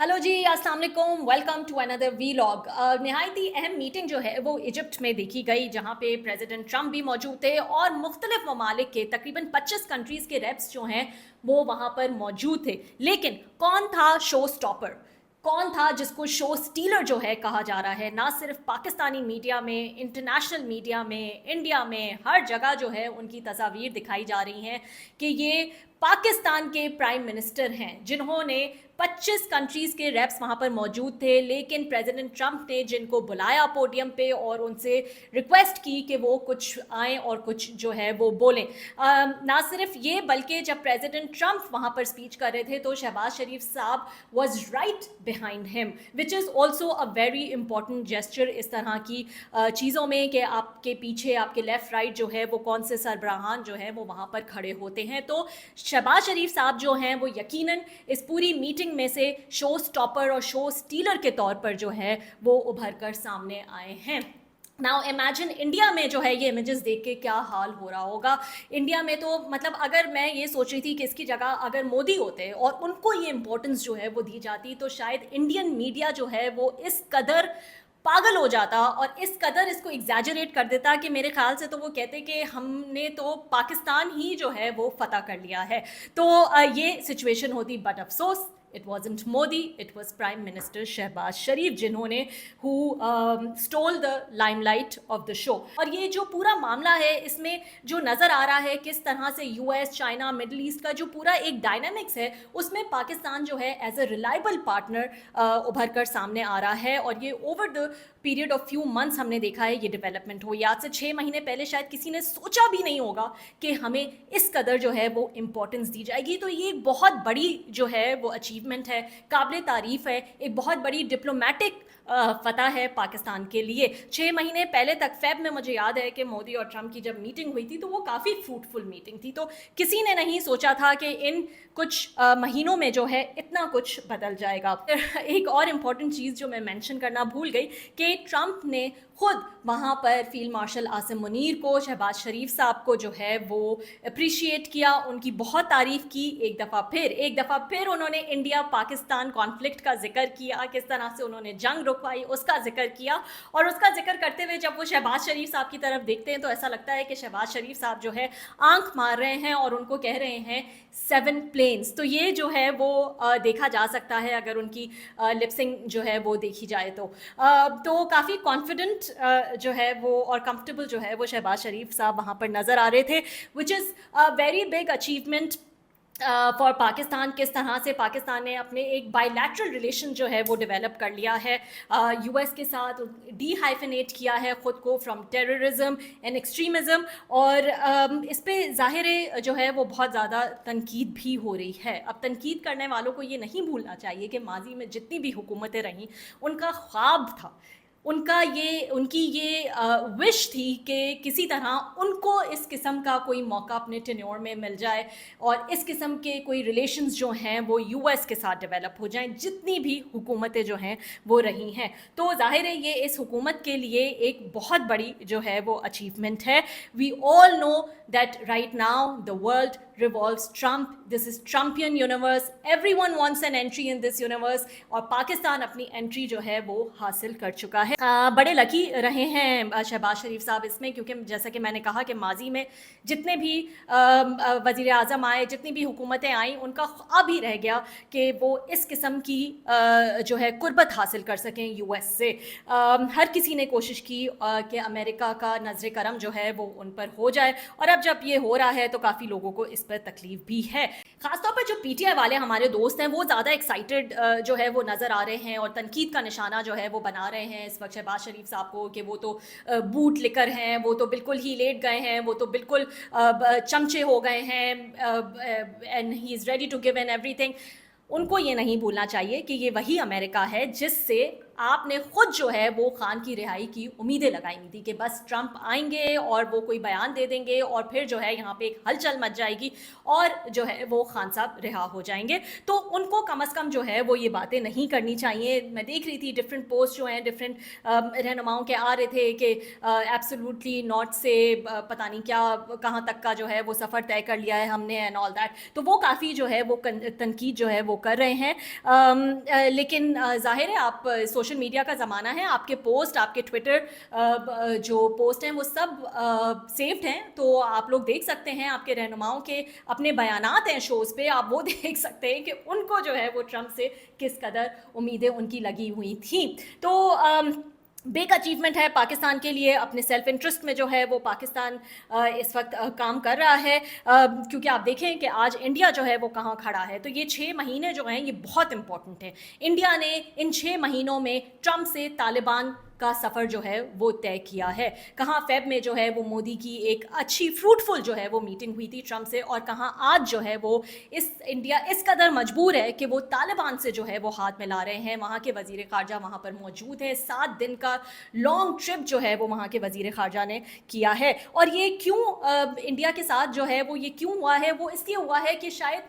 Hello जी, अस्सलाम वालेकुम, welcome to another vlog. नहायत ही अहम मीटिंग जो है वो इजिप्ट में देखी गई, जहाँ पे प्रेसिडेंट ट्रंप भी मौजूद थे और मुख्तलिफ ममालिक के तकरीबन 25 कंट्रीज़ के रेप्स जो हैं वो वहाँ पर मौजूद थे। लेकिन कौन था शो स्टॉपर? कौन था जिसको शो स्टीलर जो है कहा जा रहा है? ना सिर्फ पाकिस्तानी मीडिया में, इंटरनेशनल मीडिया में, इंडिया में, हर जगह जो है उनकी तस्वीर दिखाई जा रही हैं कि ये पाकिस्तान के प्राइम मिनिस्टर हैं जिन्होंने 25 कंट्रीज़ के रेप्स वहाँ पर मौजूद थे। लेकिन प्रेसिडेंट ट्रंप ने जिनको बुलाया पोडियम पे और उनसे रिक्वेस्ट की कि वो कुछ आएँ और कुछ जो है वो बोलें। ना सिर्फ ये, बल्कि जब प्रेसिडेंट ट्रंप वहाँ पर स्पीच कर रहे थे तो शहबाज शरीफ साहब was right behind him, which is also a very important gesture इस तरह की चीज़ों में कि आपके पीछे, आपके लेफ़्ट राइट जो है वो कौन से सरबराहान जो है वो वहाँ पर खड़े होते हैं। तो शहबाज शरीफ साहब जो हैं वो यकीनन इस पूरी मीटिंग में से शो स्टॉपर और शो स्टीलर के तौर पर जो है वो उभर कर सामने आए हैं। नाउ इमेजिन इंडिया में जो है ये इमेजेस देख के क्या हाल हो रहा होगा। इंडिया में तो मतलब अगर मैं ये सोच रही थी कि इसकी जगह अगर मोदी होते और उनको ये इंपॉर्टेंस जो है वो दी जाती तो शायद इंडियन मीडिया जो है वो इस कदर पागल हो जाता और इस कदर इसको एग्जैजरेट कर देता कि मेरे ख्याल से तो वो कहते कि हमने तो पाकिस्तान ही जो है वो फतह कर लिया है। तो ये सिचुएशन होती, बट अफसोस it wasn't Modi, it was prime minister Shahbaz Sharif जिन्होंने who stole the limelight of the show. और ये जो पूरा मामला है इसमें जो नज़र आ रहा है किस तरह से यूएस, चाइना, मिडल ईस्ट का जो पूरा एक डायनामिक्स है उसमें पाकिस्तान जो है एज अ रिलायबल पार्टनर उभर कर सामने आ रहा है। और ये over the period of few months हमने देखा है ये डेवलपमेंट हो। आज से 6 महीने पहले शायद किसी ने सोचा भी नहीं होगा कि हमें इस कदर जो है वो इम्पोर्टेंस दी जाएगी। तो ये बहुत बड़ी जो है वो अचीवमेंट है, काबिल तारीफ़ है, एक बहुत बड़ी डिप्लोमेटिक फतह है पाकिस्तान के लिए। 6 महीने पहले तक फेब में मुझे याद है कि मोदी और ट्रंप की जब मीटिंग हुई थी तो वो काफ़ी फ्रूटफुल मीटिंग थी। तो किसी ने नहीं सोचा था कि इन कुछ महीनों में जो है इतना कुछ बदल जाएगा। एक और इम्पॉर्टेंट चीज़ जो मैं मेंशन करना भूल गई कि ट्रंप ने खुद वहाँ पर फील्ड मार्शल आसिम मुनीर को, शहबाज शरीफ साहब को जो है वो अप्रिशिएट किया, उनकी बहुत तारीफ़ की। एक दफ़ा फिर उन्होंने इंडिया पाकिस्तान कॉन्फ्लिक्ट का जिक्र किया, किस तरह से उन्होंने जंग रुकवाई उसका जिक्र किया। और उसका जिक्र करते हुए जब वो शहबाज शरीफ साहब की तरफ देखते हैं तो ऐसा लगता है कि शहबाज शरीफ साहब जो है आंख मार रहे हैं और उनको कह रहे हैं 7 प्लेन्स। तो ये जो है वो देखा जा सकता है अगर उनकी लिपसिंग जो है वो देखी जाए तो काफ़ी कॉन्फिडेंट जो है वो और कंफर्टेबल जो है वो शहबाज शरीफ साहब वहाँ पर नज़र आ रहे थे, which is a very big achievement for Pakistan. किस तरह से पाकिस्तान ने अपने एक बायलैटरल रिलेशन जो है वो डेवलप कर लिया है यूएस के साथ, डीहाइफिनेट किया है ख़ुद को फ्रॉम टेररिज्म एंड एक्सट्रीमिज़म। और इस पे ज़ाहिर जो है वो बहुत ज़्यादा तनकीद भी हो रही है। अब तनकीद करने वालों को ये नहीं भूलना चाहिए कि माजी में जितनी भी हुकूमतें रहीं उनका ख्वाब था, उनकी ये विश थी कि किसी तरह उनको इस किस्म का कोई मौका अपने टेन्योर में मिल जाए और इस किस्म के कोई रिलेशंस जो हैं वो यूएस के साथ डेवलप हो जाएं, जितनी भी हुकूमतें जो हैं वो रही हैं। तो ज़ाहिर है ये इस हुकूमत के लिए एक बहुत बड़ी जो है वो अचीवमेंट है। We all know that right now the world revolves Trump. This is Trumpian universe. Everyone wants an entry in this universe. और पाकिस्तान अपनी एंट्री जो है वो हासिल कर चुका है। बड़े लकी रहे हैं शहबाज शरीफ साहब इसमें, क्योंकि जैसा कि मैंने कहा कि माजी में जितने भी वज़ीर आज़म आए, जितनी भी हुकूमतें आईं, उनका ख्वाब ही रह गया कि वो इस किस्म की जो है कुर्बत हासिल कर सकें यूएस से। हर किसी ने कोशिश की कि अमेरिका का नज़र करम जो है वो उन पर हो जाए, और अब जब ये हो रहा है तो काफ़ी लोगों को इस पर तकलीफ भी है। खासतौर पर जो पीटीआई वाले हमारे दोस्त हैं वो ज़्यादा एक्साइटेड जो है वो नज़र आ रहे हैं और तनकीद का निशाना जो है वो बना रहे हैं इस वक्त शहबाज शरीफ साहब को कि वो तो बूट लिकर हैं, वो तो बिल्कुल ही लेट गए हैं, वो तो बिल्कुल चमचे हो गए हैं and he is ready to give an everything. उनको ये नहीं भूलना चाहिए कि ये वही अमेरिका है जिससे आपने खुद जो है वो खान की रिहाई की उम्मीदें लगाई हुई थी कि बस ट्रंप आएंगे और वो कोई बयान दे देंगे और फिर जो है यहाँ पे एक हलचल मच जाएगी और जो है वो खान साहब रिहा हो जाएंगे। तो उनको कम अज़ कम जो है वो ये बातें नहीं करनी चाहिए। मैं देख रही थी डिफरेंट पोस्ट जो हैं डिफरेंट रहनुमाओं के आ रहे थे कि एब्सोल्युटली नॉट से पता नहीं क्या कहाँ तक का जो है वो सफ़र तय कर लिया है हमने एंड ऑल दैट। तो वो काफ़ी जो है वो तनकीद जो है वो कर रहे हैं। लेकिन ज़ाहिर है आप सोशल मीडिया का ज़माना है, आपके पोस्ट आपके ट्विटर जो पोस्ट हैं वो सब सेव्ड हैं, तो आप लोग देख सकते हैं आपके रहनुमाओं के अपने बयानात हैं शोज़ पे, आप वो देख सकते हैं कि उनको जो है वो ट्रंप से किस कदर उम्मीदें उनकी लगी हुई थी। तो बिग अचीवमेंट है पाकिस्तान के लिए। अपने सेल्फ इंटरेस्ट में जो है वो पाकिस्तान इस वक्त काम कर रहा है, क्योंकि आप देखें कि आज इंडिया जो है वो कहाँ खड़ा है। तो ये 6 महीने जो हैं ये बहुत इंपॉर्टेंट हैं। इंडिया ने इन 6 महीनों में ट्रंप से तालिबान का सफ़र जो है वो तय किया है। कहाँ फेब में जो है वो मोदी की एक अच्छी फ्रूटफुल जो है वो मीटिंग हुई थी ट्रंप से, और कहाँ आज जो है वो इंडिया इस कदर मजबूर है कि वो तालिबान से जो है वो हाथ मिला रहे हैं। वहाँ के वज़ीर ख़ारजा वहाँ पर मौजूद है, 7 दिन का लॉन्ग ट्रिप जो है वो वहाँ के वज़ीर ख़ारजा ने किया है। और ये क्यों इंडिया के साथ जो है वो ये क्यों हुआ है, वो इसलिए हुआ है कि शायद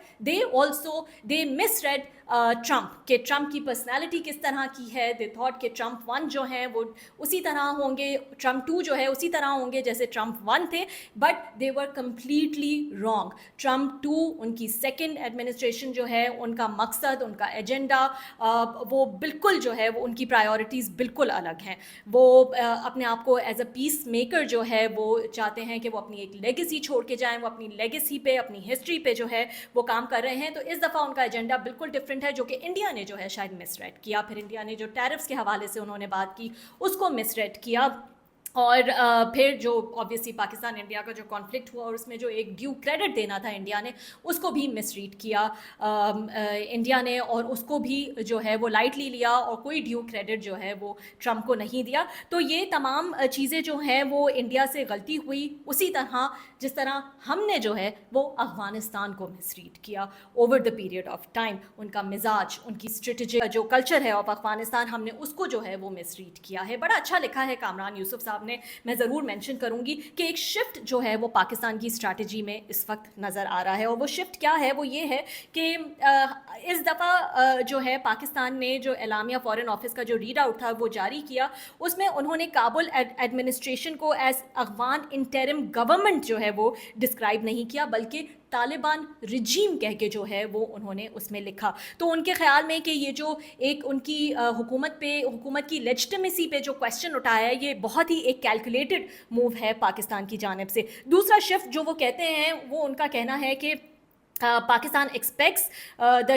दे मिसरेड ट्रंप, कि ट्रंप की पर्सनालिटी किस तरह की है। दे थॉट कि ट्रंप 1 जो हैं वो उसी तरह होंगे, ट्रंप 2 जो है उसी तरह होंगे जैसे ट्रंप 1 थे, but they were completely wrong. Trump 2 उनकी सेकेंड एडमिनिस्ट्रेशन जो है उनका मकसद उनका एजेंडा वो बिल्कुल जो है वो उनकी प्रायोरिटीज़ बिल्कुल अलग हैं। वो अपने आप को एज अ पीस मेकर जो है वो चाहते हैं कि वो अपनी एक लेगेसी छोड़ के जाएँ, वो अपनी लेगेसी पे अपनी हिस्ट्री पे जो है वो काम कर रहे हैं। तो इस दफ़ा उनका एजेंडा बिल्कुल डिफरेंट है, जो कि इंडिया ने जो है शायद मिसरेड किया। फिर इंडिया ने जो टैरिफ्स के हवाले से उन्होंने बात की उसको मिसरेड किया, और फिर जो ऑब्वियसली पाकिस्तान इंडिया का जो कॉन्फ्लिक्ट हुआ और उसमें जो एक ड्यू क्रेडिट देना था इंडिया ने उसको भी मिसरीड किया इंडिया ने, और उसको भी जो है वो लाइटली लिया और कोई ड्यू क्रेडिट जो है वो ट्रंप को नहीं दिया। तो ये तमाम चीज़ें जो हैं वो इंडिया से गलती हुई, उसी तरह जिस तरह हमने जो है वो अफ़गानिस्तान को मिसरीड किया over the period of time. उनका मिजाज, उनकी स्ट्रेटजी, जो कल्चर है ऑफ अफ़गानिस्तान, हमने उसको जो है वो मिसरीड किया है। बड़ा अच्छा लिखा है कामरान यूसुफ साहब ने, मैं ज़रूर मेंशन करूंगी कि एक शिफ्ट जो है वो पाकिस्तान की स्ट्रैटेजी में इस वक्त नज़र आ रहा है। और वो शिफ्ट क्या है, वो ये है कि इस दफ़ा जो है पाकिस्तान ने जो एलामिया फ़ॉरेन ऑफिस का जो रीड आउट था वो जारी किया, उसमें उन्होंने काबुल एडमिनिस्ट्रेशन को एज अफगान इंटरिम गवर्नमेंट जो है वो डिस्क्राइब नहीं किया, बल्कि तालिबान रिजीम कह के जो है वो उन्होंने उसमें लिखा। तो उनके ख्याल में कि ये जो एक उनकी हुकूमत की लेजिटिमेसी पे जो क्वेश्चन उठाया है, ये बहुत ही एक कैलकुलेटेड मूव है पाकिस्तान की जानिब से। दूसरा शिफ्ट जो वो कहते हैं, वो उनका कहना है कि Pakistan expects the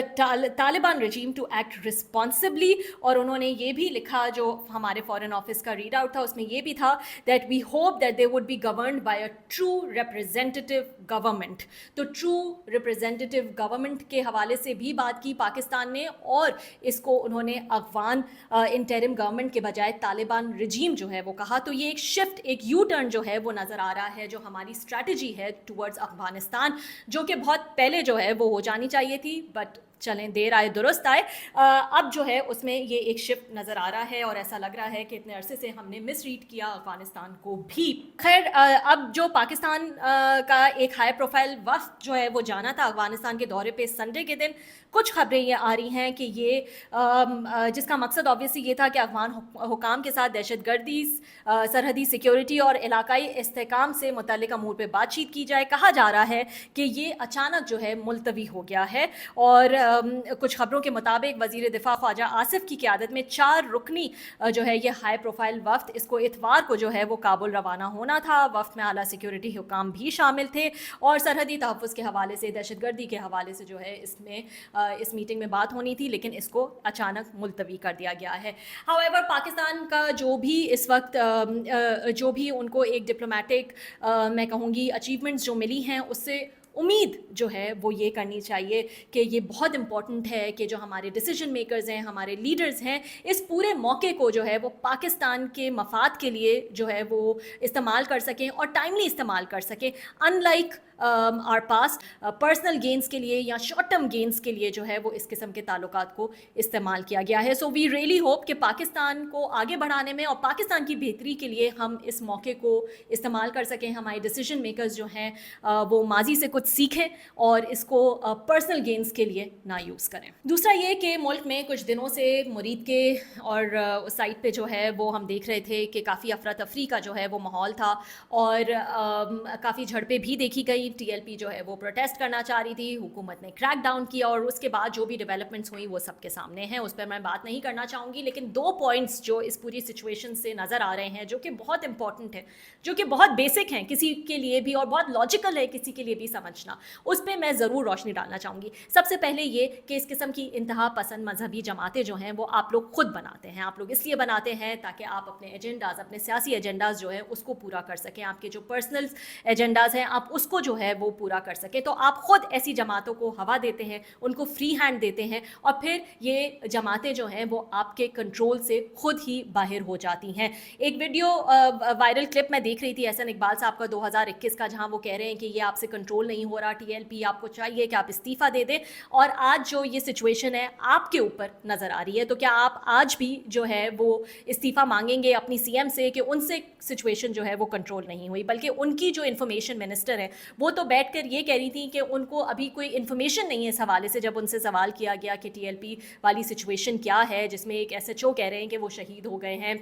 Taliban regime to act responsibly. और उन्होंने ये भी लिखा, जो हमारे फॉरेन ऑफिस का रीड आउट था उसमें ये भी था, that we hope that they would be governed by a true representative government. तो ट्रू रिप्रेजेंटेटिव गवर्नमेंट के हवाले से भी बात की पाकिस्तान ने, और इसको उन्होंने अफगान इंटरिम गवर्नमेंट के बजाय तालिबान रजीम जो है वो कहा। तो ये एक शिफ्ट, एक यू टर्न जो है वो नज़र आ रहा है, जो हमारी स्ट्रैटेजी है टूवर्ड्स अफगानिस्तान, जो कि बहुत पहले जो है वो हो जानी चाहिए थी, बट चलें देर आए दुरुस्त आए। अब जो है उसमें ये एक शिफ्ट नज़र आ रहा है, और ऐसा लग रहा है कि इतने अरसे से हमने मिसरीड किया अफगानिस्तान को भी। खैर, अब जो पाकिस्तान का एक हाई प्रोफाइल वफ्द जो है वो जाना था अफगानिस्तान के दौरे पे संडे के दिन, कुछ खबरें ये आ रही हैं कि ये जिसका मकसद ऑब्वियसली ये था कि अफगान हुकाम के साथ दहशतगर्दी, सरहदी सिक्योरिटी और इलाकाई इस्तेहकाम से मुतल्लिक अमूर पे बातचीत की जाए। कहा जा रहा है कि ये अचानक जो है मुलतवी हो गया है, और कुछ खबरों के मुताबिक वज़ीर दिफा ख्वाजा आसिफ की क़यादत में 4 रुकनी जो है ये हाई प्रोफाइल वफ्द, इसको इतवार को जो है वो काबुल रवाना होना था। वफ्द में आला सिक्योरिटी हुकाम भी शामिल थे, और सरहदी तहफ़्फ़ुज़ के हवाले से, दहशतगर्दी के हवाले से जो है इसमें इस मीटिंग में बात होनी थी, लेकिन इसको अचानक मुलतवी कर दिया गया है। हाउएवर, पाकिस्तान का जो भी इस वक्त जो भी उनको एक डिप्लोमेटिक मैं कहूँगी अचीवमेंट्स जो मिली हैं, उससे उम्मीद जो है वो ये करनी चाहिए कि ये बहुत इम्पॉर्टेंट है कि जो हमारे डिसीजन मेकर्स हैं, हमारे लीडर्स हैं, इस पूरे मौके को जो है वो पाकिस्तान के मफाद के लिए जो है वो इस्तेमाल कर सकें और टाइमली इस्तेमाल कर सकें, unlike our past personal gains के लिए या शॉर्ट टर्म गेंस के लिए जो है वो इस किस्म के ताल्लुकात को इस्तेमाल किया गया है. सो वी रियली होप कि पाकिस्तान को आगे बढ़ाने में और पाकिस्तान की बेहतरी के लिए हम इस मौके को इस्तेमाल कर सकें. हमारे डिसीजन मेकर्स जो हैं वो माजी से कुछ सीखें और इसको पर्सनल गेंस के लिए ना यूज़ करें. दूसरा ये कि मुल्क में कुछ दिनों से मुरीद के और उस साइट पे जो है वो हम देख रहे थे कि काफ़ी अफरा तफरी का जो है वो माहौल था और काफ़ी झड़पें भी देखी गई. TLP जो है वो प्रोटेस्ट करना चाह रही थी, हुकूमत ने क्रैक डाउन किया और उसके बाद जो भी डेवलपमेंट्स हुई वो सबके सामने हैं, उस पर मैं बात नहीं करना चाहूँगी. लेकिन 2 पॉइंट्स जो इस पूरी सिचुएशन से नज़र आ रहे हैं जो कि बहुत इंपॉर्टेंट है, जो कि बहुत बेसिक हैं किसी के लिए भी और बहुत लॉजिकल है किसी के लिए भी समझना, उस पर मैं ज़रूर रोशनी डालना चाहूँगी. सबसे पहले ये कि इस किस्म की इंतहा पसंद मजहबी जमातें जो हैं वो आप लोग खुद बनाते हैं. आप लोग इसलिए बनाते हैं ताकि आप अपने एजेंडाज़, अपने सियासी एजेंडाज़ जो है उसको पूरा कर सकें. आपके जो पर्सनल एजेंडाज़ हैं आप उसको जो है वो पूरा कर सकें. तो आप ख़ुद ऐसी जमातों को हवा देते हैं, उनको फ्री हैंड देते हैं और फिर ये जमातें जो हैं वो आपके कंट्रोल से ख़ुद ही बाहर हो जाती हैं. एक वीडियो वायरल क्लिप मैं देख रही थी एहसन इकबाल साहब का 2021 का, जहां वो कह रहे हैं कि ये आपसे कंट्रोल नहीं हो रहा, TLP आपको चाहिए कि आप इस्तीफ़ा दे दें. और आज जो ये सिचुएशन है आपके ऊपर नज़र आ रही है, तो क्या आप आज भी जो है वो इस्तीफ़ा मांगेंगे अपनी CM से कि उनसे सिचुएशन जो है वो कंट्रोल नहीं हुई? बल्कि उनकी जो इन्फॉर्मेशन मिनिस्टर है वो तो बैठकर ये कह रही थी कि उनको अभी कोई इन्फॉर्मेशन नहीं है इस हवाले से. जब उनसे सवाल किया गया कि TLP वाली सिचुएशन क्या है, जिसमें एक SHO कह रहे हैं कि वो शहीद हो गए हैं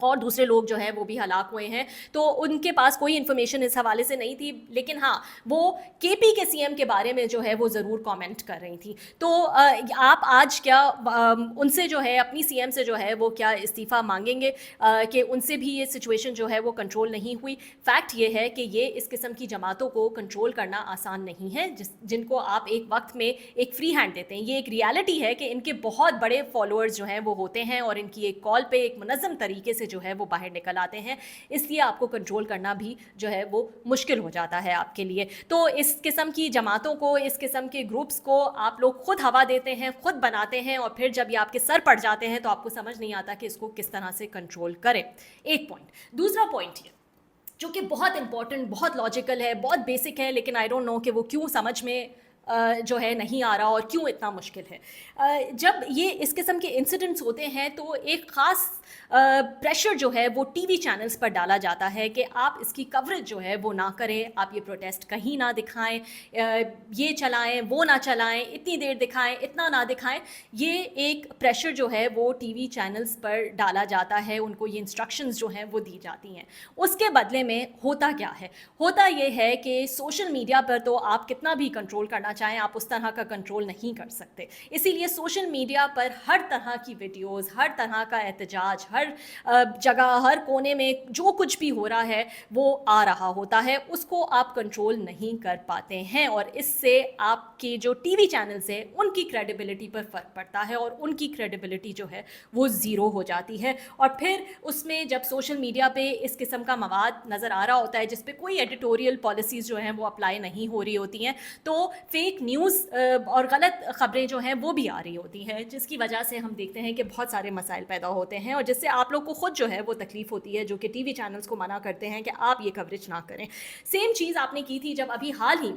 और दूसरे लोग जो हैं वो भी हलाक हुए हैं, तो उनके पास कोई इन्फॉर्मेशन इस हवाले से नहीं थी. लेकिन हाँ, वो KP के CM के बारे में जो है वो ज़रूर कमेंट कर रही थी. तो आप आज क्या उनसे जो है अपनी CM से जो है वो क्या इस्तीफ़ा मांगेंगे कि उनसे भी ये सिचुएशन जो है वो कंट्रोल नहीं हुई? फैक्ट ये है कि ये इस किस्म की जमातों को कंट्रोल करना आसान नहीं है, जिनको आप एक वक्त में एक फ्री हैंड देते हैं. ये एक रियलिटी है कि इनके बहुत बड़े फॉलोअर्स जो हैं वो होते हैं और इनकी एक कॉल पे एक मुनज़्ज़म तरीके से जो है वो बाहर निकल आते हैं. इसलिए आपको कंट्रोल करना भी जो है वो मुश्किल हो जाता है आपके लिए. तो इस किस्म की जमातों को, इस किस्म के ग्रुप्स को आप लोग खुद हवा देते हैं, खुद बनाते हैं और फिर जब ये आपके सर पड़ जाते हैं तो आपको समझ नहीं आता कि इसको किस तरह से कंट्रोल करें. एक पॉइंट. दूसरा पॉइंट ये जो कि बहुत इंपॉर्टेंट, बहुत लॉजिकल है, बहुत बेसिक है, लेकिन आई डोंट नो कि वो क्यों समझ में जो है नहीं आ रहा और क्यों इतना मुश्किल है. जब ये इस किस्म के इंसिडेंट्स होते हैं तो एक ख़ास प्रेशर जो है वो TV चैनल्स पर डाला जाता है कि आप इसकी कवरेज जो है वो ना करें, आप ये प्रोटेस्ट कहीं ना दिखाएं, ये चलाएं, वो ना चलाएं, इतनी देर दिखाएं, इतना ना दिखाएं. ये एक प्रेशर जो है वो TV चैनल्स पर डाला जाता है, उनको ये इंस्ट्रक्शंस जो हैं वो दी जाती हैं. उसके बदले में होता क्या है? होता ये है कि सोशल मीडिया पर तो आप कितना भी कंट्रोल करना चाहें, आप उस तरह का कंट्रोल नहीं कर सकते. इसीलिए सोशल मीडिया पर हर तरह की वीडियोस, हर तरह का एहतजाज, हर जगह, हर कोने में जो कुछ भी हो रहा है वो आ रहा होता है, उसको आप कंट्रोल नहीं कर पाते हैं और इससे आपके जो TV चैनल्स हैं उनकी क्रेडिबिलिटी पर फ़र्क पड़ता है और उनकी क्रेडिबिलिटी जो है वो ज़ीरो हो जाती है. और फिर उसमें जब सोशल मीडिया पे इस किस्म का मवाद नज़र आ रहा होता है जिस पे कोई एडिटोरियल पॉलिसीज़ जो हैं वो अप्लाई नहीं हो रही होती हैं, तो फेक न्यूज़ और गलत ख़बरें जो हैं वो भी आ रही होती हैं, जिसकी वजह से हम देखते हैं कि बहुत सारे मसाइल पैदा होते हैं और जिससे आप लोग को ख़ुद जो है वो तकलीफ़ होती है, जो कि TV चैनल्स को मना करते हैं कि आप ये कवरेज ना करें. सेम चीज़ आपने की थी जब अभी हाल ही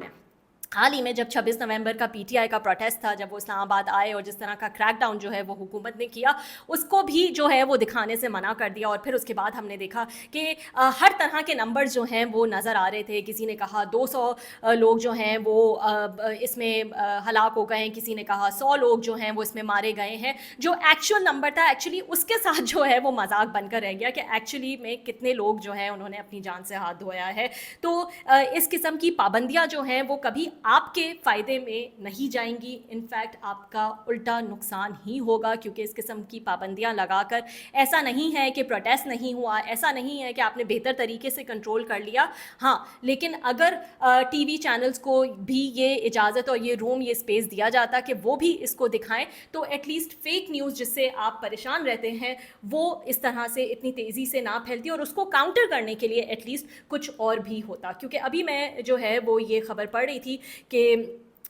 में जब 26 नवंबर का PTI का प्रोटेस्ट था, जब वो इस्लामाबाद आए और जिस तरह का क्रैकडाउन जो है वो हुकूमत ने किया, उसको भी जो है वो दिखाने से मना कर दिया. और फिर उसके बाद हमने देखा कि हर तरह के नंबर्स जो हैं वो नज़र आ रहे थे. किसी ने कहा 200 लोग जो हैं वो इसमें हलाक हो गए हैं, किसी ने कहा 100 लोग जो हैं वो इसमें मारे गए हैं. जो एक्चुअल नंबर था एक्चुअली उसके साथ जो है वो मजाक बनकर रह गया कि एक्चुअली में कितने लोग जो हैं उन्होंने अपनी जान से हाथ धोया है. तो इस किस्म की पाबंदियाँ जो हैं वो कभी आपके फ़ायदे में नहीं जाएंगी, इनफैक्ट आपका उल्टा नुकसान ही होगा, क्योंकि इस किस्म की पाबंदियां लगाकर ऐसा नहीं है कि प्रोटेस्ट नहीं हुआ, ऐसा नहीं है कि आपने बेहतर तरीके से कंट्रोल कर लिया. हाँ, लेकिन अगर TV चैनल्स को भी ये इजाज़त और ये रूम, ये स्पेस दिया जाता कि वो भी इसको दिखाएं, तो एटलीस्ट फेक न्यूज़ जिससे आप परेशान रहते हैं वो इस तरह से इतनी तेज़ी से ना फैलती और उसको काउंटर करने के लिए एटलीस्ट कुछ और भी होता. क्योंकि अभी मैं जो है वो ये ख़बर पढ़ रही थी کہ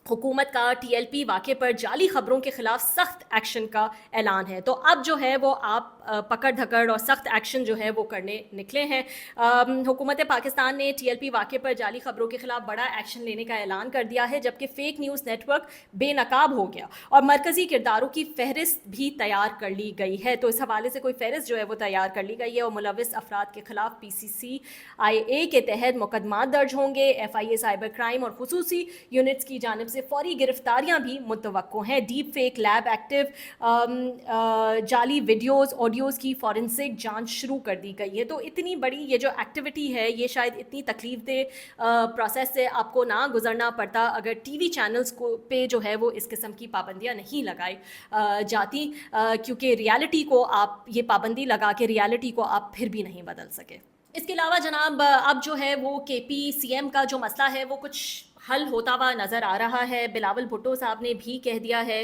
हुकूमत का TLP वाक़े पर जाली ख़बरों के ख़िलाफ़ सख्त एक्शन का ऐलान है। तो अब जो है वो आप पकड़ धकड़ और सख्त एक्शन जो है वो करने निकले हैं। हुकूमत पाकिस्तान ने TLP वाक़े पर जाली ख़बरों के ख़िलाफ़ बड़ा एक्शन लेने का ऐलान कर दिया है, जबकि फ़ेक न्यूज़ नेटवर्क बेनकाब हो गया और मरकज़ी किरदारों की फ़हरिस्त भी तैयार कर ली गई है। तो इस हवाले से कोई फ़हरिस्त जो है वो तैयार कर ली गई है और मुलविस अफराद के ख़िलाफ़ PCCIA के तहत मुकदमात दर्ज होंगे। FIA साइबर क्राइम और खुसूसी यूनिट्स की जानिब से फौरी गिरफ्तारियां भी मुतवक्को हैं। डीप फेक लैब एक्टिव जाली वीडियोस ऑडियोज़ की फॉरेंसिक जांच शुरू कर दी गई है। तो इतनी बड़ी ये जो एक्टिविटी है ये शायद इतनी तकलीफ दे प्रोसेस से आपको ना गुजरना पड़ता अगर TV चैनल्स को पे जो है वो इस किस्म की पाबंदियां नहीं लगाई जाती, क्योंकि रियलिटी को आप ये पाबंदी लगा के रियलिटी को आप फिर भी नहीं बदल सके। इसके अलावा जनाब अब जो है वो KP CM का जो मसला है वो कुछ हल होता हुआ नज़र आ रहा है। बिलावल भुट्टो साहब ने भी कह दिया है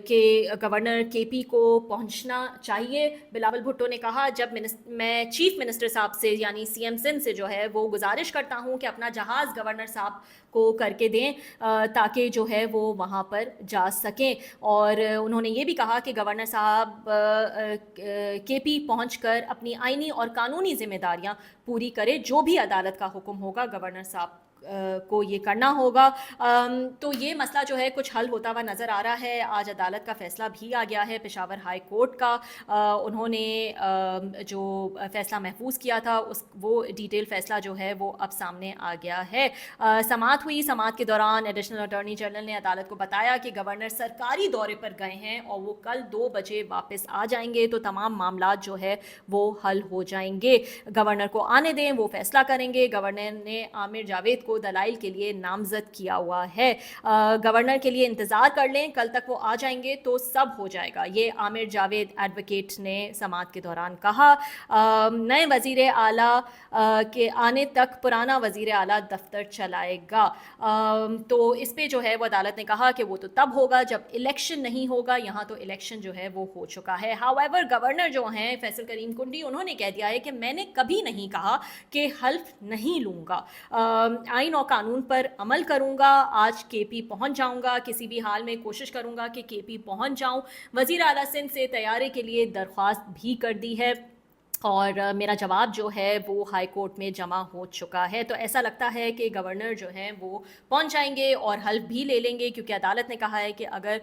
कि गवर्नर KP को पहुंचना चाहिए। बिलावल भुट्टो ने कहा, जब मैं चीफ मिनिस्टर साहब से यानी CM सिंध से जो है वो गुजारिश करता हूं कि अपना जहाज़ गवर्नर साहब को करके दें ताकि जो है वो वहाँ पर जा सकें। और उन्होंने ये भी कहा कि गवर्नर साहब KP पहुंचकर अपनी आइनी और कानूनी जिम्मेदारियां पूरी करे। जो भी अदालत का हुक्म होगा गवर्नर साहब को ये करना होगा। तो ये मसला जो है कुछ हल होता हुआ नज़र आ रहा है। आज अदालत का फ़ैसला भी आ गया है पेशावर हाई कोर्ट का। उन्होंने जो फ़ैसला महफूज किया था वो डिटेल फ़ैसला जो है वो अब सामने आ गया है। समाअत हुई। समाअत के दौरान एडिशनल अटॉर्नी जनरल ने अदालत को बताया कि गवर्नर सरकारी दौरे पर गए हैं और वो कल 2 बजे वापस आ जाएंगे, तो तमाम मामला जो है वो हल हो जाएंगे। गवर्नर को आने दें, वो फ़ैसला करेंगे। गवर्नर ने आमिर जावेद को दलाइल के लिए नामजद किया हुआ है। गवर्नर के लिए इंतज़ार कर लें, कल तक वो आ जाएंगे तो सब हो जाएगा, ये आमिर जावेद एडवोकेट ने समाअत के दौरान कहा। नए वज़ीर आला के आने तक पुराना वज़ीर आला दफ्तर चलाएगा। तो इस पे जो है वो अदालत ने कहा कि वो तो तब होगा जब इलेक्शन नहीं होगा। यहाँ तो इलेक्शन जो है वो हो चुका है। हाउएवर गवर्नर जो हैं फैसल करीम कुंडी, उन्होंने कह दिया है कि मैंने कभी नहीं कहा कि हल्फ नहीं लूँगा, आइन और कानून पर अमल करूंगा। आज KP पहुंच जाऊंगा, किसी भी हाल में कोशिश करूंगा कि KP पहुंच जाऊं। वज़ीर आला सिंध से तैयारी के लिए दरख्वास्त भी कर दी है और मेरा जवाब जो है वो हाई कोर्ट में जमा हो चुका है। तो ऐसा लगता है कि गवर्नर जो हैं वो पहुंच जाएंगे और हल्फ भी ले लेंगे, क्योंकि अदालत ने कहा है कि अगर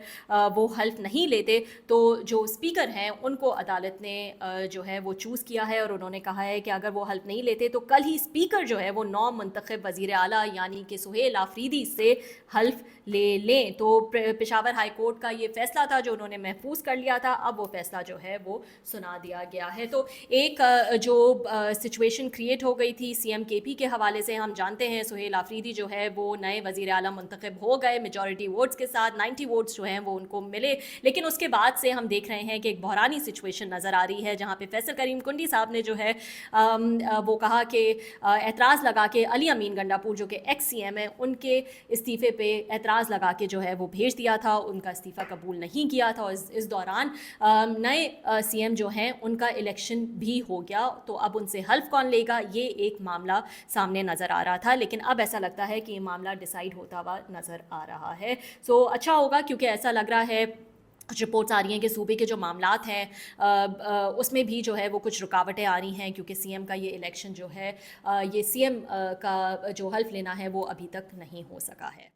वो हल्फ नहीं लेते तो जो स्पीकर हैं उनको अदालत ने जो है वो चूज़ किया है और उन्होंने कहा है कि अगर वो हल्फ नहीं लेते तो कल ही स्पीकर जो है वो नौ मुंतखब वज़ीर आला यानी कि सुहेल आफरीदी से हल्फ ले लें। तो पेशावर हाई कोर्ट का ये फ़ैसला था जो उन्होंने महफूज कर लिया था, अब वो फ़ैसला जो है वो सुना दिया गया है। तो एक जो सिचुएशन क्रिएट हो गई थी CM KP के हवाले से, हम जानते हैं सुहेल आफरीदी जो है वो नए वज़ीर आला मुंतखब हो गए मेजॉरिटी वोट्स के साथ, 90 वोट्स जो हैं वो उनको मिले। लेकिन उसके बाद से हम देख रहे हैं कि एक बहरानी सिचुएशन नज़र आ रही है जहाँ पे फैसल करीम कुंडी साहब ने जो है वो कहा कि एतराज़ लगा के अली अमीन गंडापुर जो कि एक्स CM है उनके इस्तीफ़े पे एतराज़ लगा के जो है वो भेज दिया था, उनका इस्तीफ़ा कबूल नहीं किया था। और इस दौरान नए CM जो हैं उनका इलेक्शन भी हो गया, तो अब उनसे हल्फ कौन लेगा, ये एक मामला सामने नज़र आ रहा था। लेकिन अब ऐसा लगता है कि ये मामला डिसाइड होता हुआ नज़र आ रहा है। सो अच्छा होगा, क्योंकि ऐसा लग रहा है कुछ रिपोर्ट्स आ रही हैं कि सूबे के जो मामलात हैं उसमें भी जो है वो कुछ रुकावटें आ रही हैं, क्योंकि CM का ये इलेक्शन जो है ये CM का जो हल्फ लेना है वो अभी तक नहीं हो सका है।